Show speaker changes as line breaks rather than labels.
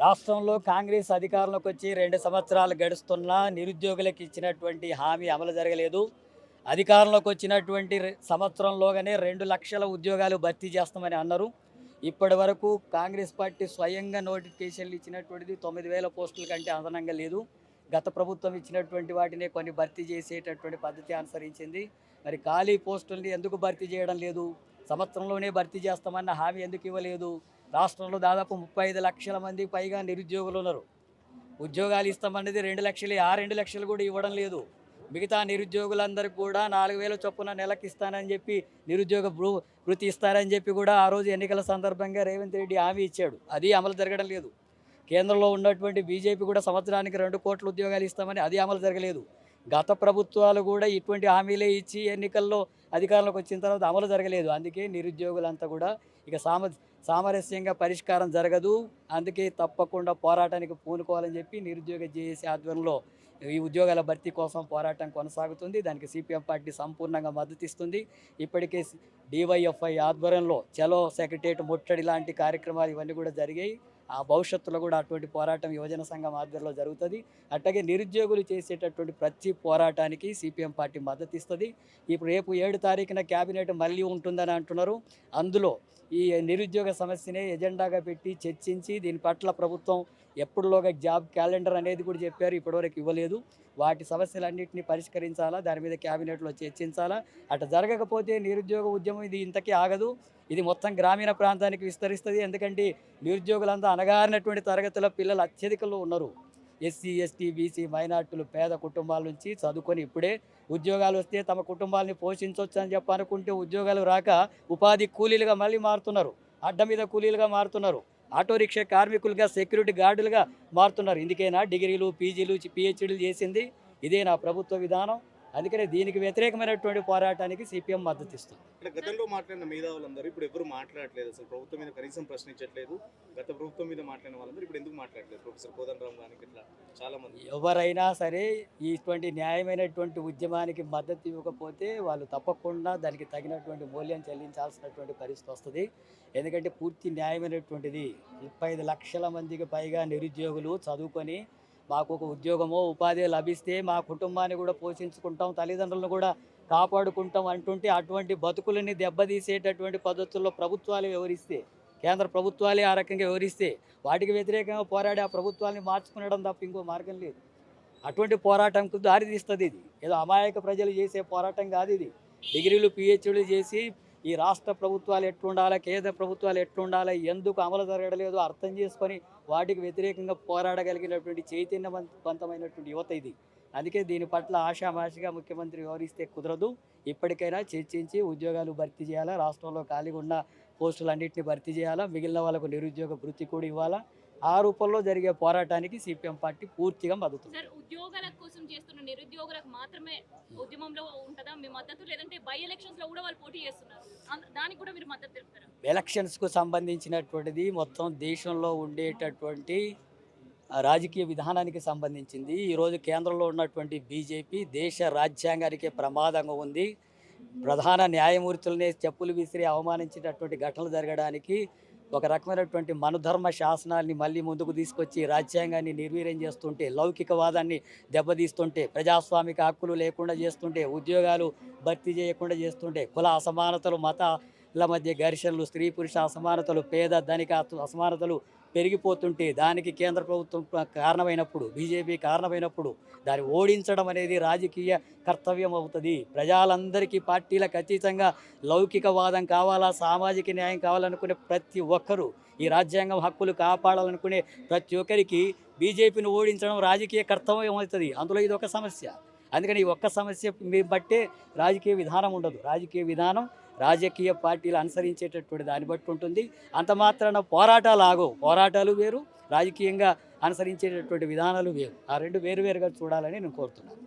రాష్ట్రంలో కాంగ్రెస్ అధికారంలోకి వచ్చి 2 సంవత్సరాలు గడుస్తున్నా నిరుద్యోగులకు ఇచ్చినటువంటి హామీ అమలు జరగలేదు. అధికారంలోకి వచ్చినటువంటి సంవత్సరంలోగానే 2 లక్షల ఉద్యోగాలు భర్తీ చేస్తామని అన్నారు. ఇప్పటివరకు కాంగ్రెస్ పార్టీ స్వయంగా నోటిఫికేషన్లు ఇచ్చినటువంటిది 9,000 పోస్టుల కంటే అదనంగా లేదు. గత ప్రభుత్వం ఇచ్చినటువంటి వాటినే కొన్ని భర్తీ చేసేటటువంటి పద్ధతి అనుసరించింది. మరి ఖాళీ పోస్టుల్ని ఎందుకు భర్తీ చేయడం లేదు? సంవత్సరంలోనే భర్తీ చేస్తామన్న హామీ ఎందుకు ఇవ్వలేదు? రాష్ట్రంలో దాదాపు 35 లక్షల మందికి పైగా నిరుద్యోగులు ఉన్నారు. ఉద్యోగాలు ఇస్తామన్నది 2 లక్షలే. ఆ 2 లక్షలు కూడా ఇవ్వడం లేదు. మిగతా నిరుద్యోగులందరికీ కూడా 4,000 చొప్పున నెలకి ఇస్తానని చెప్పి నిరుద్యోగ వృత్తి ఇస్తారని చెప్పి కూడా ఆ రోజు ఎన్నికల సందర్భంగా రేవంత్ రెడ్డి హామీ ఇచ్చాడు. అది అమలు జరగడం లేదు. కేంద్రంలో ఉన్నటువంటి బీజేపీ కూడా సంవత్సరానికి 2 కోట్ల ఉద్యోగాలు ఇస్తామని అది అమలు జరగలేదు. గత ప్రభుత్వాలు కూడా ఇటువంటి హామీలే ఇచ్చి ఎన్నికల్లో అధికారంలోకి వచ్చిన తర్వాత అమలు జరగలేదు. అందుకే నిరుద్యోగులంతా కూడా ఇక సామరస్యంగా పరిష్కారం జరగదు. అందుకే తప్పకుండా పోరాటానికి పూనుకోవాలని చెప్పి నిరుద్యోగ జేఏసీ ఆధ్వర్యంలో ఈ ఉద్యోగాల భర్తీ కోసం పోరాటం కొనసాగుతుంది. దానికి సిపిఎం పార్టీ సంపూర్ణంగా మద్దతు ఇస్తుంది. ఇప్పటికే డివైఎఫ్ఐ ఆధ్వర్యంలో చలో సెక్రటేరియట్ ముట్టడి లాంటి కార్యక్రమాలు ఇవన్నీ కూడా జరిగాయి. ఆ భవిష్యత్తులో కూడా అటువంటి పోరాటం యువజన సంఘం ఆధ్వర్యంలో జరుగుతుంది. అట్లాగే నిరుద్యోగులు చేసేటటువంటి ప్రతి పోరాటానికి సిపిఎం పార్టీ మద్దతు ఇస్తుంది. ఇప్పుడు రేపు 7 తారీఖున క్యాబినెట్ మళ్ళీ ఉంటుందని అంటున్నారు. అందులో ఈ నిరుద్యోగ సమస్యనే ఎజెండాగా పెట్టి చర్చించి దీని పట్ల ప్రభుత్వం ఎప్పుడులోగా జాబ్ క్యాలెండర్ అనేది కూడా చెప్పారు, ఇప్పటివరకు ఇవ్వలేదు. వాటి సమస్యలన్నింటినీ పరిష్కరించాలా, దాని మీద క్యాబినెట్లో చర్చించాలా. అటు జరగకపోతే నిరుద్యోగ ఉద్యమం ఇది ఇంతకీ ఆగదు. ఇది మొత్తం గ్రామీణ ప్రాంతానికి విస్తరిస్తుంది. ఎందుకంటే నిరుద్యోగులంతా అణగారినటువంటి తరగతుల పిల్లలు అత్యధికంలో ఉన్నారు. ఎస్సీ, ఎస్టీ, బీసీ, మైనార్టీలు, పేద కుటుంబాల నుంచి చదువుకొని ఇప్పుడే ఉద్యోగాలు వస్తే తమ కుటుంబాలని పోషించవచ్చు అని చెప్పి అనుకుంటే ఉద్యోగాలు రాక ఉపాధి కూలీలుగా మళ్ళీ మారుతున్నారు. అడ్డ మీద కూలీలుగా మారుతున్నారు. ఆటో రిక్షా కార్మికులుగా, సెక్యూరిటీ గార్డులుగా మారుతున్నారు. ఇందుకేనా డిగ్రీలు, పీజీలు, పిహెచ్డీలు చేసింది? ఇదే నా ప్రభుత్వ విధానం. అందుకనే దీనికి వ్యతిరేకమైనటువంటి పోరాటానికి సిపిఎం మద్దతు ఇస్తుంది.
ఇక్కడ గతంలో మాట్లాడిన మేధావులందరూ ఇప్పుడు ఎవరు మాట్లాడట్లేదు, అసలు ప్రభుత్వం మీద కనీసం ప్రశ్నించట్లేదు. గత ప్రభుత్వం మీద మాట్లాడిన వాళ్ళందరూ ఇప్పుడు ఎందుకు మాట్లాడలేదు? ప్రొఫెసర్ కోదండరామ్ గారికి ఇట్లా చాలా మంది
ఎవరైనా సరే ఇటువంటి న్యాయమైనటువంటి ఉద్యమానికి మద్దతు ఇవ్వకపోతే వాళ్ళు తప్పకుండా దానికి తగినటువంటి మూల్యం చెల్లించాల్సినటువంటి పరిస్థితి వస్తుంది. ఎందుకంటే పూర్తి న్యాయమైనటువంటిది. 35 లక్షల మందికి పైగా నిరుద్యోగులు చదువుకొని మాకు ఒక ఉద్యోగమో ఉపాధి లభిస్తే మా కుటుంబాన్ని కూడా పోషించుకుంటాం, తల్లిదండ్రులను కూడా కాపాడుకుంటాం అంటుంటే అటువంటి బతుకులని దెబ్బతీసేటటువంటి పద్ధతుల్లో ప్రభుత్వాలు వ్యవహరిస్తే, కేంద్ర ప్రభుత్వాలే ఆ రకంగా వ్యవహరిస్తే వాటికి వ్యతిరేకంగా పోరాడి ఆ ప్రభుత్వాన్ని మార్చుకునడం తప్ప ఇంకో మార్గం లేదు. అటువంటి పోరాటంకు దారితీస్తుంది. ఇది ఏదో అమాయక ప్రజలు చేసే పోరాటం కాదు. ఇది డిగ్రీలు, పిహెచ్డీలు చేసి ఈ రాష్ట్ర ప్రభుత్వాలు ఎట్లుండాలి, కేంద్ర ప్రభుత్వాలు ఎట్లుండాలి, ఎందుకు అమలు జరగడలేదో అర్థం చేసుకొని వాటికి వ్యతిరేకంగా పోరాడగలిగినటువంటి చైతన్యవంతమైనటువంటి యువత ఇది. అందుకే దీని పట్ల ఆషామాషిగా ముఖ్యమంత్రి వ్యవహరిస్తే కుదరదు. ఇప్పటికైనా చర్చించి ఉద్యోగాలు భర్తీ చేయాలా, రాష్ట్రంలో ఖాళీగా ఉన్న పోస్టులన్నింటినీ భర్తీ చేయాలా, మిగిలిన వాళ్ళకు నిరుద్యోగ వృత్తి కూడా ఇవ్వాలా. ఆ రూపంలో జరిగే పోరాటానికి సిపిఎం పార్టీ పూర్తిగా మద్దతు.
సార్, ఉద్యోగాల కోసం చేస్తున్న నిరుద్యోగులకు మాత్రమే ఉద్యమంలో ఉంటుందా మీ మద్దతు? లేదంటే బై ఎలక్షన్స్ లో కూడా వాళ్ళు పోటీ చేస్తున్నారు, దానికి కూడా మీరు మద్దతు తెలుపుతారా?
ఎలక్షన్స్కు సంబంధించినటువంటిది మొత్తం దేశంలో ఉండేటటువంటి రాజకీయ విధానానికి సంబంధించింది. ఈరోజు కేంద్రంలో ఉన్నటువంటి బీజేపీ దేశ రాజ్యాంగానికే ప్రమాదంగా ఉంది. ప్రధాన న్యాయమూర్తులనే చెప్పులు విసిరి అవమానించేటటువంటి ఘటనలు జరగడానికి, ఒక రకమైనటువంటి మనుధర్మ శాసనాల్ని మళ్ళీ ముందుకు తీసుకొచ్చి రాజ్యాంగాన్ని నిర్వీర్యం చేస్తుంటే, లౌకికవాదాన్ని దెబ్బతీస్తుంటే, ప్రజాస్వామిక హక్కులు లేకుండా చేస్తుంటే, ఉద్యోగాలు భర్తీ చేయకుండా చేస్తుంటే, కుల అసమానతలు, మతాల మధ్య ఘర్షణలు, స్త్రీ పురుష అసమానతలు, పేద ధనిక అసమానతలు పెరిగిపోతుంటే దానికి కేంద్ర ప్రభుత్వం కారణమైనప్పుడు, బీజేపీ కారణమైనప్పుడు దాన్ని ఓడించడం అనేది రాజకీయ కర్తవ్యం అవుతుంది. ప్రజలందరికీ పార్టీలకు అతీతంగా లౌకికవాదం కావాలా, సామాజిక న్యాయం కావాలనుకునే ప్రతి ఒక్కరూ, ఈ రాజ్యాంగం హక్కులు కాపాడాలనుకునే ప్రతి ఒక్కరికి బీజేపీని ఓడించడం రాజకీయ కర్తవ్యం అవుతుంది. అందులో ఇది ఒక సమస్య. అందుకని ఈ ఒక్క సమస్య బట్టే రాజకీయ విధానం ఉండదు. రాజకీయ విధానం రాజకీయ పార్టీలు అనుసరించేటటువంటి దాన్ని బట్టి ఉంటుంది. అంత మాత్రాన పోరాటాలు ఆగవు. పోరాటాలు వేరు, రాజకీయంగా అనుసరించేటటువంటి విధానాలు వేరు. ఆ రెండు వేరువేరుగా చూడాలని నేను కోరుతున్నాను.